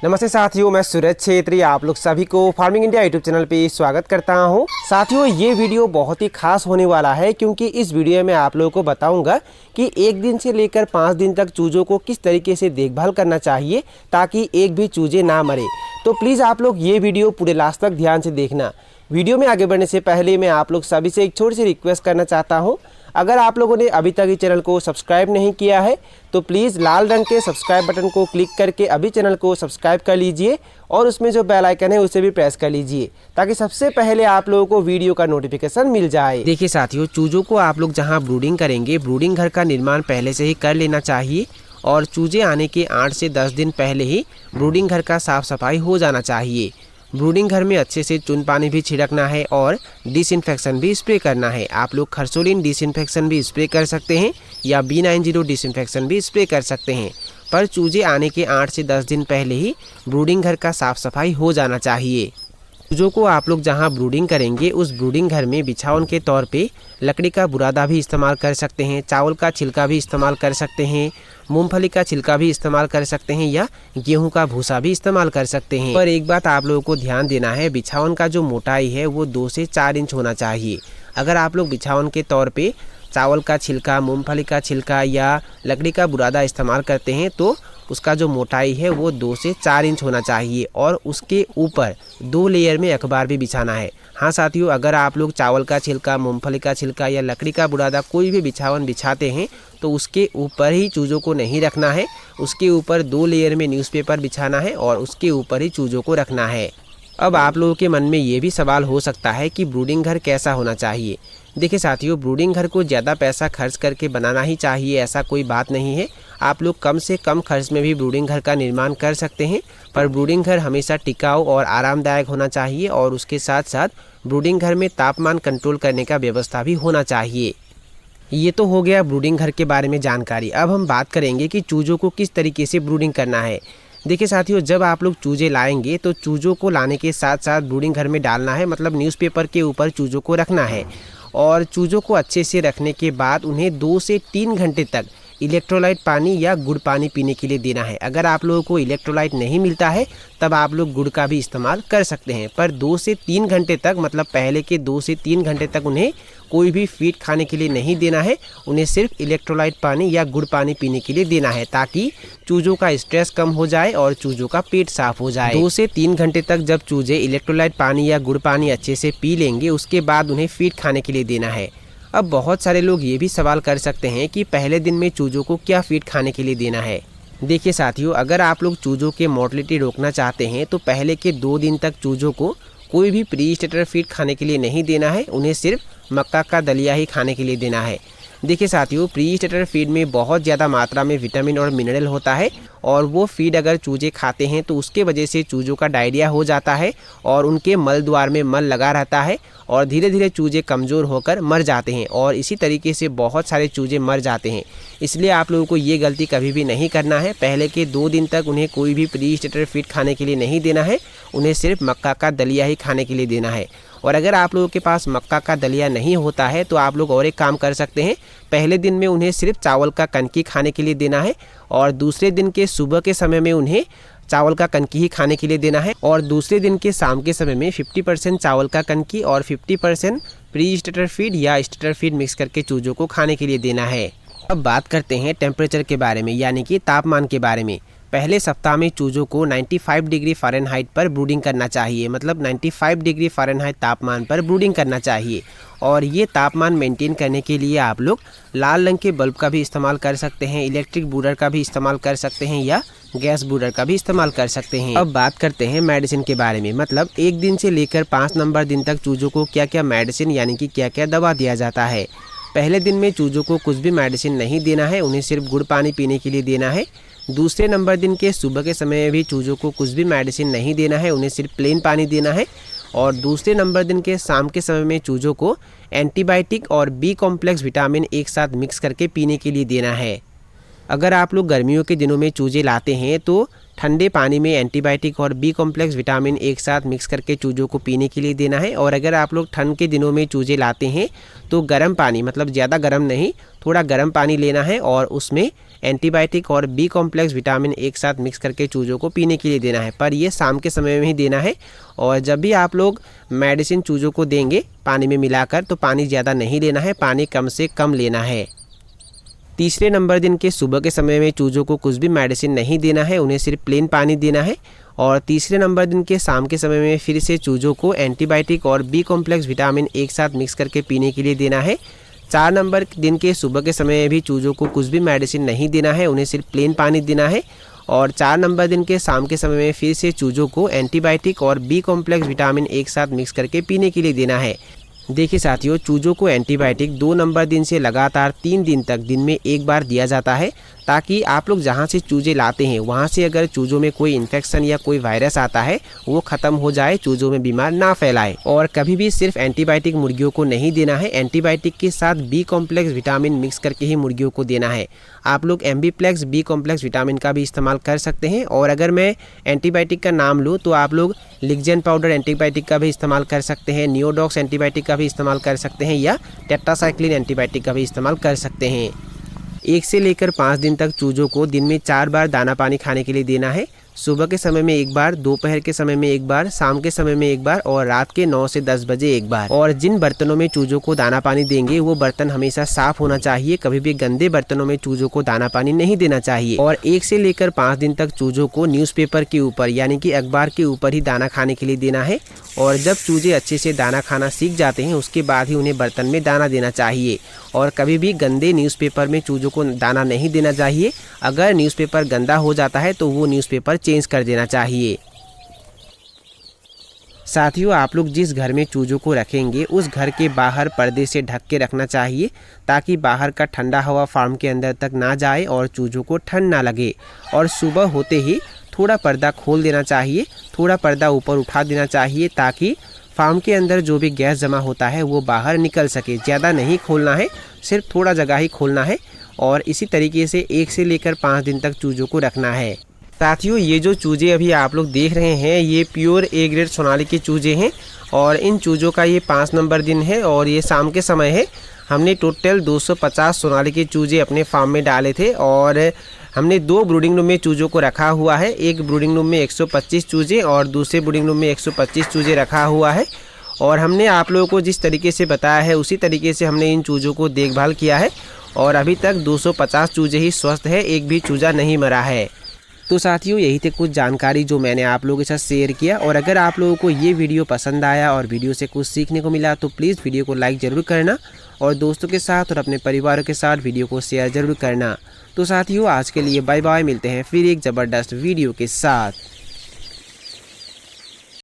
नमस्ते साथियों, मैं सूरज छेत्री आप लोग सभी को फार्मिंग इंडिया यूट्यूब चैनल पे स्वागत करता हूं। साथियों, ये वीडियो बहुत ही खास होने वाला है क्योंकि इस वीडियो में आप लोगों को बताऊंगा कि 1 दिन से लेकर 5 दिन तक चूज़ों को किस तरीके से देखभाल करना चाहिए ताकि एक भी चूजे ना मरे। तो प्लीज़ आप लोग ये वीडियो पूरे लास्ट तक ध्यान से देखना। वीडियो में आगे बढ़ने से पहले मैं आप लोग सभी से एक छोटी सी रिक्वेस्ट करना चाहता हूँ। अगर आप लोगों ने अभी तक इस चैनल को सब्सक्राइब नहीं किया है तो प्लीज़ लाल रंग के सब्सक्राइब बटन को क्लिक करके अभी चैनल को सब्सक्राइब कर लीजिए और उसमें जो बेल आइकन है उसे भी प्रेस कर लीजिए ताकि सबसे पहले आप लोगों को वीडियो का नोटिफिकेशन मिल जाए। देखिए साथियों, चूज़ों को आप लोग जहां ब्रूडिंग करेंगे, ब्रूडिंग घर का निर्माण पहले से ही कर लेना चाहिए और चूजे आने के 8 से 10 दिन पहले ही ब्रूडिंग घर का साफ सफाई हो जाना चाहिए। ब्रूडिंग घर में अच्छे से चून पानी भी छिड़कना है और डिसइंफेक्शन भी स्प्रे करना है। आप लोग खरसोलिन डिसइंफेक्शन भी स्प्रे कर सकते हैं या B90 डिसइंफेक्शन भी स्प्रे कर सकते हैं, पर चूजे आने के 8 से 10 दिन पहले ही ब्रूडिंग घर का साफ सफाई हो जाना चाहिए। चूजों को आप लोग जहां ब्रूडिंग करेंगे उस ब्रूडिंग घर में बिछावन के तौर पे लकड़ी का बुरादा भी इस्तेमाल कर सकते हैं, चावल का छिलका भी इस्तेमाल कर सकते हैं, मूंगफली का छिलका भी इस्तेमाल कर सकते हैं या गेहूं का भूसा भी इस्तेमाल कर सकते हैं। पर एक बात आप लोगों को ध्यान देना है, बिछावन का जो मोटाई है वो 2 से 4 इंच होना चाहिए। अगर आप लोग बिछावन के तौर पे चावल का छिलका, मूंगफली का छिलका या लकड़ी का बुरादा इस्तेमाल करते हैं तो उसका जो मोटाई है वो 2 से 4 इंच होना चाहिए और उसके ऊपर 2 लेयर में अखबार भी बिछाना है। हाँ साथियों, अगर आप लोग चावल का छिलका, मूंगफली का छिलका या लकड़ी का बुरादा कोई भी बिछावन बिछाते हैं तो उसके ऊपर ही चूज़ों को नहीं रखना है, उसके ऊपर 2 लेयर में न्यूज़पेपर बिछाना है और उसके ऊपर ही चूज़ों को रखना है। अब आप लोगों के मन में ये भी सवाल हो सकता है कि ब्रूडिंग घर कैसा होना चाहिए। देखिए साथियों, ब्रूडिंग घर को ज़्यादा पैसा खर्च करके बनाना ही चाहिए ऐसा कोई बात नहीं है। आप लोग कम से कम खर्च में भी ब्रूडिंग घर का निर्माण कर सकते हैं, पर ब्रूडिंग घर हमेशा टिकाऊ और आरामदायक होना चाहिए और उसके साथ साथ ब्रूडिंग घर में तापमान कंट्रोल करने का व्यवस्था भी होना चाहिए। ये तो हो गया ब्रूडिंग घर के बारे में जानकारी। अब हम बात करेंगे कि चूज़ों को किस तरीके से ब्रूडिंग करना है। देखिए साथियों, जब आप लोग चूजे लाएंगे तो चूज़ों को लाने के साथ साथ ब्रूडिंग घर में डालना है, मतलब न्यूज़पेपर के ऊपर चूज़ों को रखना है और चूज़ों को अच्छे से रखने के बाद उन्हें 2 से 3 घंटे तक इलेक्ट्रोलाइट पानी या गुड़ पानी पीने के लिए देना है। अगर आप लोगों को इलेक्ट्रोलाइट नहीं मिलता है तब आप लोग गुड़ का भी इस्तेमाल कर सकते हैं, पर 2 से 3 घंटे तक, मतलब पहले के 2 से 3 घंटे तक उन्हें कोई भी फीड खाने के लिए नहीं देना है। उन्हें सिर्फ इलेक्ट्रोलाइट पानी या गुड़ पानी पीने के लिए देना है ताकि चूज़ों का स्ट्रेस कम हो जाए और चूज़ों का पेट साफ हो जाए। 2 से 3 घंटे तक जब चूजे इलेक्ट्रोलाइट पानी या गुड़ पानी अच्छे से पी लेंगे उसके बाद उन्हें फीड खाने के लिए देना है। अब बहुत सारे लोग ये भी सवाल कर सकते हैं कि पहले दिन में चूज़ों को क्या फीड खाने के लिए देना है। देखिए साथियों, अगर आप लोग चूज़ों के मोर्टेलिटी रोकना चाहते हैं तो पहले के 2 दिन तक चूज़ों को कोई भी प्री स्टार्टर फीड खाने के लिए नहीं देना है, उन्हें सिर्फ मक्का का दलिया ही खाने के लिए देना है। देखिए साथियों, प्री स्टार्टर फीड में बहुत ज़्यादा मात्रा में विटामिन और मिनरल होता है और वो फीड अगर चूजे खाते हैं तो उसके वजह से चूज़ों का डायरिया हो जाता है और उनके मल द्वार में मल लगा रहता है और धीरे धीरे चूजे कमज़ोर होकर मर जाते हैं और इसी तरीके से बहुत सारे चूजे मर जाते हैं। इसलिए आप लोगों को ये गलती कभी भी नहीं करना है। पहले के 2 दिन तक उन्हें कोई भी प्री स्टार्टर फीड खाने के लिए नहीं देना है, उन्हें सिर्फ मक्का का दलिया ही खाने के लिए देना है। और अगर आप लोगों के पास मक्का का दलिया नहीं होता है तो आप लोग और एक काम कर सकते हैं, पहले दिन में उन्हें सिर्फ चावल का कनकी खाने के लिए देना है और दूसरे दिन के सुबह के समय में उन्हें चावल का कनकी ही खाने के लिए देना है और दूसरे दिन के शाम के समय में 50% चावल का कनकी और 50% प्री स्टार्टर फीड या स्टार्टर फीड मिक्स करके चूज़ों को खाने के लिए देना है। अब बात करते हैं टेम्परेचर के बारे में, यानी कि तापमान के बारे में। पहले सप्ताह में चूज़ों को 95 डिग्री फ़ारेनहाइट पर ब्रूडिंग करना चाहिए, मतलब 95 डिग्री फ़ारेनहाइट तापमान पर ब्रूडिंग करना चाहिए। और ये तापमान मेंटेन करने के लिए आप लोग लाल रंग के बल्ब का भी इस्तेमाल कर सकते हैं, इलेक्ट्रिक ब्रूडर का भी इस्तेमाल कर सकते हैं या गैस ब्रूडर का भी इस्तेमाल कर सकते हैं। अब बात करते हैं मेडिसिन के बारे में, मतलब 1 दिन से लेकर 5 नंबर दिन तक चूज़ों को क्या क्या मेडिसिन यानी कि क्या क्या दवा दिया जाता है। पहले दिन में चूज़ों को कुछ भी मेडिसिन नहीं देना है, उन्हें सिर्फ गुड़ पानी पीने के लिए देना है। दूसरे नंबर दिन के सुबह के समय में भी चूज़ों को कुछ भी मेडिसिन नहीं देना है, उन्हें सिर्फ प्लेन पानी देना है। और दूसरे नंबर दिन के शाम के समय में चूज़ों को एंटीबायोटिक और B कॉम्प्लेक्स विटामिन एक साथ मिक्स करके पीने के लिए देना है। अगर आप लोग गर्मियों के दिनों में चूजे लाते हैं तो ठंडे पानी में एंटीबायोटिक और B कॉम्प्लेक्स विटामिन एक साथ मिक्स करके चूज़ों को पीने के लिए देना है। और अगर आप लोग ठंड के दिनों में चूजे लाते हैं तो गर्म पानी, मतलब ज़्यादा गर्म नहीं, थोड़ा गर्म पानी लेना है और उसमें एंटीबायोटिक और बी कॉम्प्लेक्स विटामिन एक साथ मिक्स करके चूज़ों को पीने के लिए देना है, पर ये शाम के समय में ही देना है। और जब भी आप लोग मेडिसिन चूज़ों को देंगे पानी में मिलाकर, तो पानी ज़्यादा नहीं लेना है, पानी कम से कम लेना है। तीसरे नंबर दिन के सुबह के समय में चूज़ों को कुछ भी मेडिसिन नहीं देना है, उन्हें सिर्फ प्लेन पानी देना है। और तीसरे नंबर दिन के शाम के समय में फिर से चूज़ों को एंटीबायोटिक और बी कॉम्प्लेक्स विटामिन एक साथ मिक्स करके पीने के लिए देना है। 4 नंबर दिन के सुबह के समय में भी चूज़ों को कुछ भी मेडिसिन नहीं देना है, उन्हें सिर्फ प्लेन पानी देना है। और 4 नंबर दिन के शाम के समय में फिर से चूज़ों को एंटीबायोटिक और बी कॉम्प्लेक्स विटामिन एक साथ मिक्स करके पीने के लिए देना है। देखिए साथियों, चूज़ों को एंटीबायोटिक 2 नंबर दिन से लगातार 3 दिन तक दिन में एक बार दिया जाता है, ताकि आप लोग जहां से चूज़े लाते हैं वहां से अगर चूज़ों में कोई इन्फेक्शन या कोई वायरस आता है वो ख़त्म हो जाए, चूज़ों में बीमार ना फैलाए। और कभी भी सिर्फ एंटीबायोटिक मुर्गियों को नहीं देना है, एंटीबायोटिक के साथ बी कॉम्प्लेक्स विटामिन मिक्स करके ही मुर्गियों को देना है। आप लोग एम्बीप्लेक्स बी कॉम्प्लेक्स विटामिन का भी इस्तेमाल कर सकते हैं। और अगर मैं एंटीबायोटिक का नाम लूँ तो आप लोग लिग्जेन पाउडर एंटीबायोटिक का भी इस्तेमाल कर सकते हैं, नियोडॉक्स एंटीबायोटिक का भी इस्तेमाल कर सकते हैं, या टेट्रासाइक्लिन एंटीबायोटिक का भी इस्तेमाल कर सकते हैं। 1 से लेकर 5 दिन तक चूज़ों को दिन में 4 बार दाना पानी खाने के लिए देना है। सुबह के समय में एक बार, दोपहर के समय में एक बार, शाम के समय में एक बार और रात के 9 से 10 बजे एक बार। और जिन बर्तनों में चूज़ों को दाना पानी देंगे वो बर्तन हमेशा साफ होना चाहिए, कभी भी गंदे बर्तनों में चूज़ों को दाना पानी नहीं देना चाहिए। और 1 से लेकर 5 दिन तक चूज़ों को न्यूज़पेपर के ऊपर यानी कि अखबार के ऊपर ही दाना खाने के लिए देना है। और जब चूज़े अच्छे से दाना खाना सीख जाते हैं उसके बाद ही उन्हें बर्तन में दाना देना चाहिए। और कभी भी गंदे न्यूज़पेपर में चूज़ों को दाना नहीं देना चाहिए। अगर न्यूज़पेपर गंदा हो जाता है तो वो न्यूज़पेपर चेंज कर देना चाहिए। साथियों, आप लोग जिस घर में चूज़ों को रखेंगे उस घर के बाहर पर्दे से ढक के रखना चाहिए, ताकि बाहर का ठंडा हवा फार्म के अंदर तक ना जाए और चूज़ों को ठंड ना लगे। और सुबह होते ही थोड़ा पर्दा खोल देना चाहिए, थोड़ा पर्दा ऊपर उठा देना चाहिए, ताकि फार्म के अंदर जो भी गैस जमा होता है वो बाहर निकल सके। ज़्यादा नहीं खोलना है, सिर्फ थोड़ा जगह ही खोलना है। और इसी तरीके से 1 से लेकर 5 दिन तक चूज़ों को रखना है। साथियों, ये जो चूज़े अभी आप लोग देख रहे हैं ये प्योर ए ग्रेड सोनाली के चूज़े हैं। और इन चूज़ों का ये 5 नंबर दिन है और ये शाम के समय है। हमने टोटल 250 सोनाली के चूज़े अपने फार्म में डाले थे और हमने 2 ब्रूडिंग रूम में चूज़ों को रखा हुआ है। एक ब्रूडिंग रूम में 125 चूज़े और दूसरे ब्रूडिंग रूम में 125 चूज़े रखा हुआ है। और हमने आप लोगों को जिस तरीके से बताया है उसी तरीके से हमने इन चूज़ों को देखभाल किया है और अभी तक 250 चूज़े ही स्वस्थ है, एक भी चूज़ा नहीं मरा है। तो साथियों, यही थे कुछ जानकारी जो मैंने आप लोगों के साथ शेयर किया। और अगर आप लोगों को ये वीडियो पसंद आया और वीडियो से कुछ सीखने को मिला तो प्लीज़ वीडियो को लाइक ज़रूर करना और दोस्तों के साथ और अपने परिवार के साथ वीडियो को शेयर ज़रूर करना। तो साथियों, आज के लिए बाय बाय, मिलते हैं फिर एक ज़बरदस्त वीडियो के साथ।